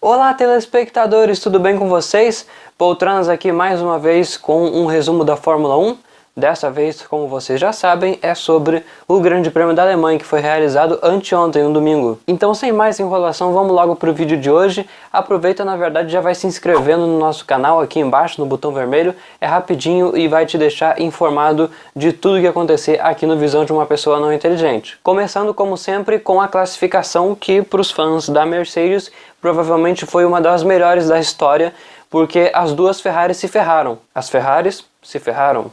Olá, telespectadores, tudo bem com vocês? Poltranas aqui mais uma vez com um resumo da Fórmula 1. Dessa vez, como vocês já sabem, é sobre o Grande Prêmio da Alemanha, que foi realizado anteontem, no domingo. Então, sem mais enrolação, vamos logo para o vídeo de hoje. Aproveita, na verdade, já vai se inscrevendo no nosso canal aqui embaixo, no botão vermelho. É rapidinho e vai te deixar informado de tudo que acontecer aqui no Visão de uma Pessoa Não Inteligente. Começando, como sempre, com a classificação que, para os fãs da Mercedes, provavelmente foi uma das melhores da história, porque as duas Ferraris se ferraram. As Ferraris se ferraram.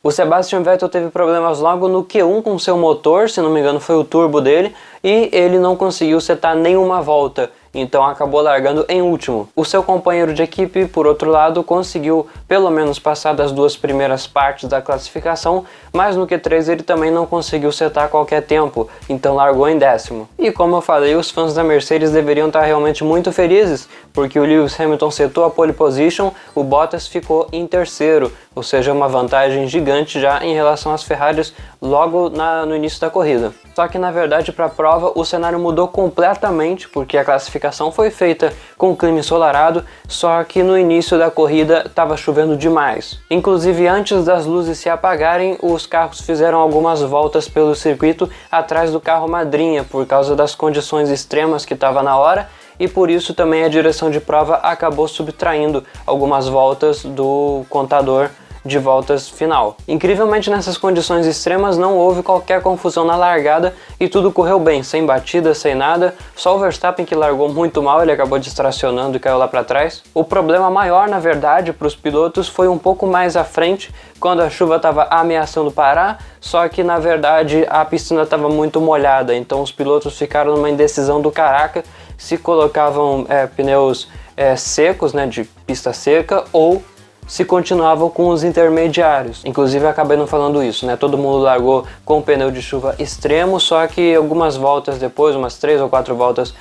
O Sebastian Vettel teve problemas logo no Q1 com seu motor, se não me engano foi o turbo dele, e ele não conseguiu setar nenhuma volta, então acabou largando em último. O seu companheiro de equipe, por outro lado, conseguiu pelo menos passar das duas primeiras partes da classificação, mas no Q3 ele também não conseguiu setar qualquer tempo, então largou em 10º. E como eu falei, os fãs da Mercedes deveriam estar realmente muito felizes, porque o Lewis Hamilton setou a pole position, o Bottas ficou em 3º, ou seja, uma vantagem gigante já em relação às Ferraris logo no início da corrida. Só que na verdade para a prova o cenário mudou completamente, porque a classificação foi feita com clima ensolarado, só que no início da corrida estava chovendo demais. Inclusive antes das luzes se apagarem, os carros fizeram algumas voltas pelo circuito atrás do carro madrinha, por causa das condições extremas que estava na hora, e por isso também a direção de prova acabou subtraindo algumas voltas do contador de voltas final. Incrivelmente, nessas condições extremas não houve qualquer confusão na largada e tudo correu bem, sem batida, sem nada, só o Verstappen que largou muito mal, ele acabou distracionando e caiu lá para trás. O problema maior, na verdade, para os pilotos foi um pouco mais à frente, quando a chuva estava ameaçando parar, só que na verdade a piscina estava muito molhada, então os pilotos ficaram numa indecisão do caraca, se colocavam pneus secos, né, de pista seca, ou se continuavam com os intermediários. Inclusive acabei não falando isso, né? Todo mundo largou com o pneu de chuva extremo, só que algumas voltas depois, umas 3 ou 4 voltas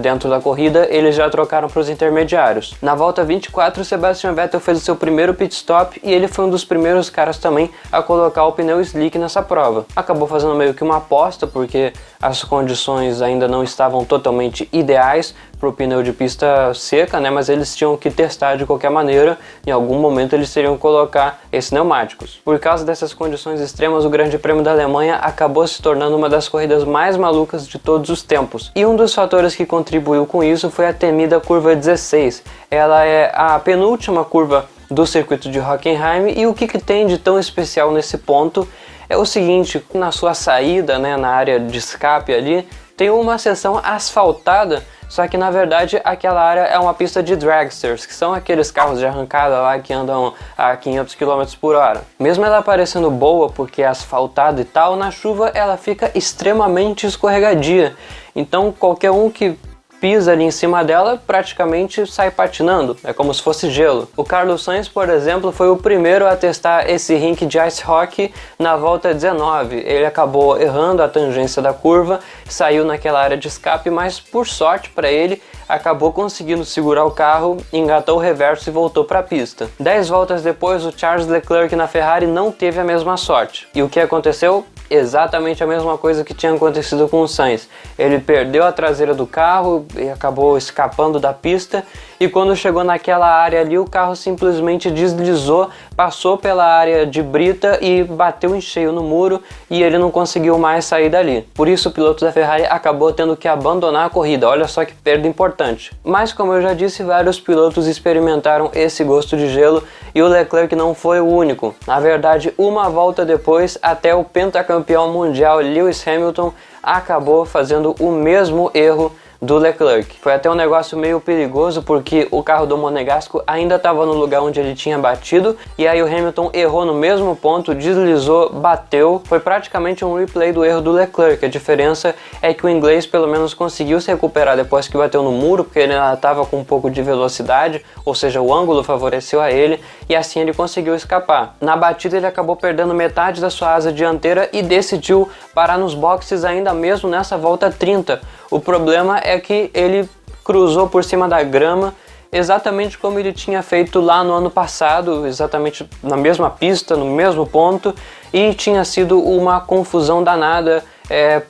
dentro da corrida, eles já trocaram para os intermediários. Na volta 24, o Sebastian Vettel fez o seu primeiro pit stop e ele foi um dos primeiros caras também a colocar o pneu slick nessa prova. Acabou fazendo meio que uma aposta, porque as condições ainda não estavam totalmente ideais para o pneu de pista seca, né? Mas eles tinham que testar de qualquer maneira, em algum momento eles teriam que colocar esses pneumáticos. Por causa dessas condições extremas, o Grande Prêmio da Alemanha acabou se tornando uma das corridas mais malucas de todos os tempos. E um dos fatores que contribuiu com isso foi a temida curva 16. Ela é a penúltima curva do circuito de Hockenheim, e o que tem de tão especial nesse ponto é o seguinte: na sua saída, né, na área de escape ali, tem uma seção asfaltada, só que na verdade aquela área é uma pista de dragsters, que são aqueles carros de arrancada lá que andam a 500 km por hora. Mesmo ela parecendo boa porque é asfaltada e tal, na chuva ela fica extremamente escorregadia. Então qualquer um que pisa ali em cima dela praticamente sai patinando, é como se fosse gelo. O Carlos Sainz, por exemplo, foi o primeiro a testar esse rink de ice hockey na volta 19. Ele acabou errando a tangência da curva, saiu naquela área de escape, mas por sorte para ele, acabou conseguindo segurar o carro, engatou o reverso e voltou para a pista. 10 voltas depois, o Charles Leclerc na Ferrari não teve a mesma sorte. E o que aconteceu? Exatamente a mesma coisa que tinha acontecido com o Sainz. Ele perdeu a traseira do carro e acabou escapando da pista, e quando chegou naquela área ali, o carro simplesmente deslizou, passou pela área de brita e bateu em cheio no muro, e ele não conseguiu mais sair dali. Por isso o piloto da Ferrari acabou tendo que abandonar a corrida. Olha só que perda importante. Mas como eu já disse, vários pilotos experimentaram esse gosto de gelo, e o Leclerc não foi o único. Na verdade, uma volta depois, até o pentacampeão mundial Lewis Hamilton acabou fazendo o mesmo erro do Leclerc. Foi até um negócio meio perigoso, porque o carro do Monegasco ainda estava no lugar onde ele tinha batido, e aí o Hamilton errou no mesmo ponto, deslizou, bateu. Foi praticamente um replay do erro do Leclerc. A diferença é que o inglês pelo menos conseguiu se recuperar depois que bateu no muro, porque ele ainda estava com um pouco de velocidade, ou seja, o ângulo favoreceu a ele, e assim ele conseguiu escapar. Na batida ele acabou perdendo metade da sua asa dianteira e decidiu parar nos boxes ainda mesmo nessa volta 30. O problema é que ele cruzou por cima da grama, exatamente como ele tinha feito lá no ano passado, exatamente na mesma pista, no mesmo ponto, e tinha sido uma confusão danada.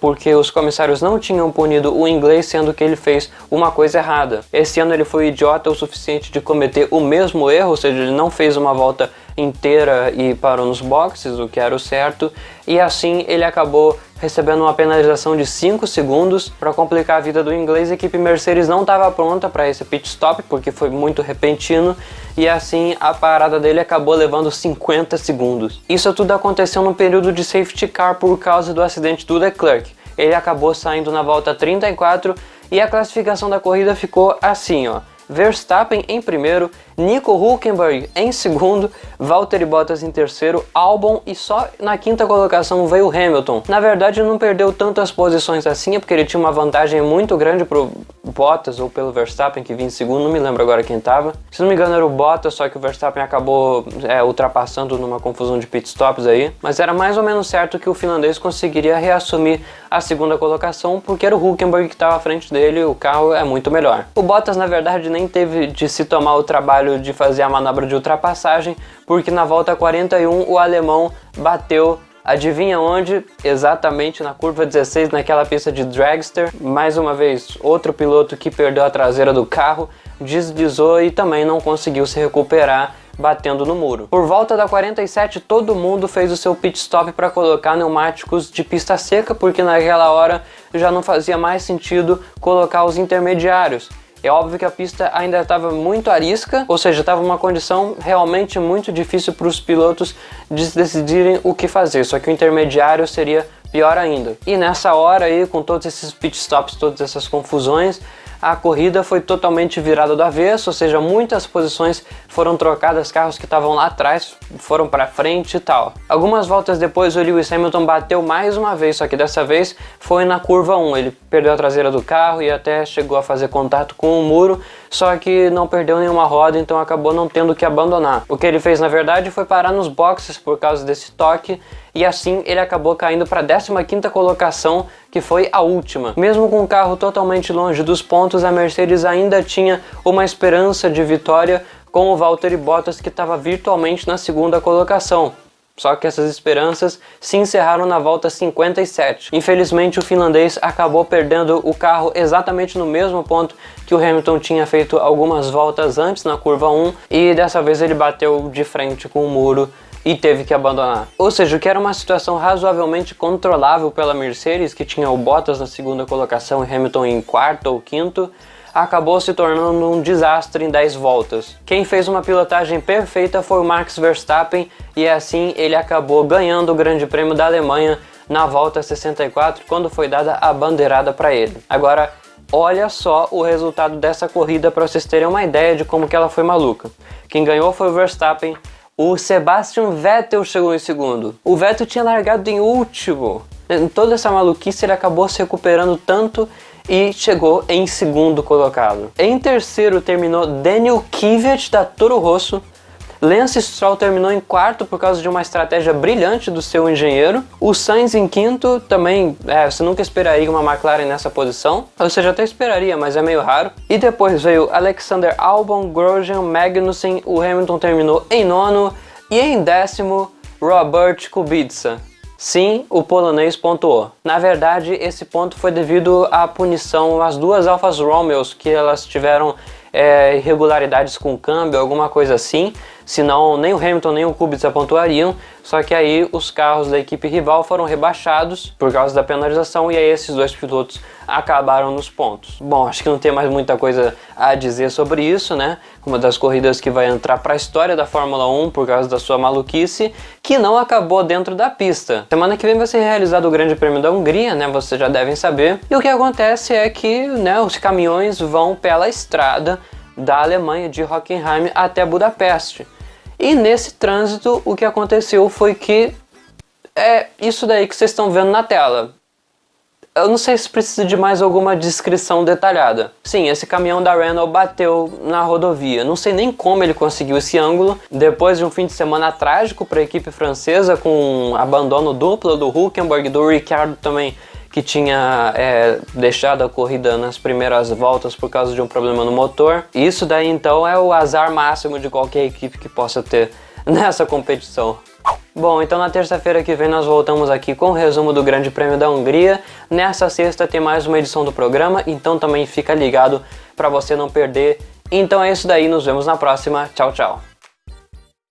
porque os comissários não tinham punido o inglês, sendo que ele fez uma coisa errada. Esse ano ele foi idiota o suficiente de cometer o mesmo erro, ou seja, ele não fez uma volta inteira e parou nos boxes, o que era o certo, e assim ele acabou recebendo uma penalização de 5 segundos. Para complicar a vida do inglês, a equipe Mercedes não estava pronta para esse pit stop, porque foi muito repentino, e assim a parada dele acabou levando 50 segundos. Isso tudo aconteceu no período de safety car por causa do acidente do Leclerc. Ele acabou saindo na volta 34 e a classificação da corrida ficou assim, ó. Verstappen em primeiro, Nico Hülkenberg em segundo, Valtteri Bottas em terceiro, Albon, e só na quinta colocação veio o Hamilton. Na verdade não perdeu tantas posições assim, porque ele tinha uma vantagem muito grande pro Bottas ou pelo Verstappen, que vinha em segundo, não me lembro agora quem tava. Se não me engano era o Bottas, só que o Verstappen acabou ultrapassando numa confusão de pitstops aí. Mas era mais ou menos certo que o finlandês conseguiria reassumir a segunda colocação, porque era o Hülkenberg que estava à frente dele, o carro é muito melhor. O Bottas na verdade nem teve de se tomar o trabalho de fazer a manobra de ultrapassagem, porque na volta 41 o alemão bateu, adivinha onde? Exatamente na curva 16, naquela pista de dragster. Mais uma vez, outro piloto que perdeu a traseira do carro, deslizou e também não conseguiu se recuperar, batendo no muro. Por volta da 47, todo mundo fez o seu pit stop para colocar pneumáticos de pista seca, porque naquela hora já não fazia mais sentido colocar os intermediários. É óbvio que a pista ainda estava muito arisca, ou seja, estava uma condição realmente muito difícil para os pilotos decidirem o que fazer, só que o intermediário seria pior ainda. E nessa hora aí, com todos esses pit stops, todas essas confusões, a corrida foi totalmente virada do avesso, ou seja, muitas posições foram trocadas, carros que estavam lá atrás foram para frente e tal. Algumas voltas depois o Lewis Hamilton bateu mais uma vez, só que dessa vez foi na curva 1, ele perdeu a traseira do carro e até chegou a fazer contato com o muro, só que não perdeu nenhuma roda, então acabou não tendo que abandonar. O que ele fez na verdade foi parar nos boxes por causa desse toque, e assim ele acabou caindo para a 15ª colocação, que foi a última. Mesmo com o carro totalmente longe dos pontos, a Mercedes ainda tinha uma esperança de vitória com o Valtteri Bottas, que estava virtualmente na segunda colocação. Só que essas esperanças se encerraram na volta 57. Infelizmente o finlandês acabou perdendo o carro exatamente no mesmo ponto que o Hamilton tinha feito algumas voltas antes, na curva 1, e dessa vez ele bateu de frente com o muro e teve que abandonar. Ou seja, o que era uma situação razoavelmente controlável pela Mercedes, que tinha o Bottas na segunda colocação e Hamilton em quarto ou quinto, acabou se tornando um desastre em 10 voltas. Quem fez uma pilotagem perfeita foi o Max Verstappen, e assim ele acabou ganhando o Grande Prêmio da Alemanha na volta 64, quando foi dada a bandeirada para ele. Agora, olha só o resultado dessa corrida para vocês terem uma ideia de como que ela foi maluca. Quem ganhou foi o Verstappen. O Sebastian Vettel chegou em segundo. O Vettel tinha largado em último. Em toda essa maluquice ele acabou se recuperando tanto e chegou em segundo colocado. Em terceiro terminou Daniel Kvyat da Toro Rosso. Lance Stroll terminou em quarto por causa de uma estratégia brilhante do seu engenheiro. O Sainz em quinto, também, você nunca esperaria uma McLaren nessa posição. Ou seja, até esperaria, mas é meio raro. E depois veio Alexander Albon, Grosjean, Magnussen. O Hamilton terminou em nono. E em décimo, Robert Kubica. Sim, o polonês pontuou. Na verdade, esse ponto foi devido à punição às duas Alfas Romeos, que elas tiveram irregularidades com o câmbio, alguma coisa assim. Senão nem o Hamilton nem o Kubica pontuariam, só que aí os carros da equipe rival foram rebaixados por causa da penalização, e aí esses dois pilotos acabaram nos pontos. Bom, acho que não tem mais muita coisa a dizer sobre isso, né? Uma das corridas que vai entrar para a história da Fórmula 1 por causa da sua maluquice, que não acabou dentro da pista. Semana que vem vai ser realizado o Grande Prêmio da Hungria, né? Vocês já devem saber. E o que acontece é que, né, os caminhões vão pela estrada da Alemanha, de Hockenheim até Budapeste. E nesse trânsito o que aconteceu foi que isso daí que vocês estão vendo na tela. Eu não sei se precisa de mais alguma descrição detalhada. Sim, esse caminhão da Renault bateu na rodovia. Não sei nem como ele conseguiu esse ângulo. Depois de um fim de semana trágico para a equipe francesa, com abandono duplo do Hülkenberg, do Ricciardo também, que tinha deixado a corrida nas primeiras voltas por causa de um problema no motor. Isso daí então é o azar máximo de qualquer equipe que possa ter nessa competição. Bom, então na terça-feira que vem nós voltamos aqui com o resumo do Grande Prêmio da Hungria. Nessa sexta tem mais uma edição do programa, então também fica ligado para você não perder. Então é isso daí, nos vemos na próxima. Tchau, tchau.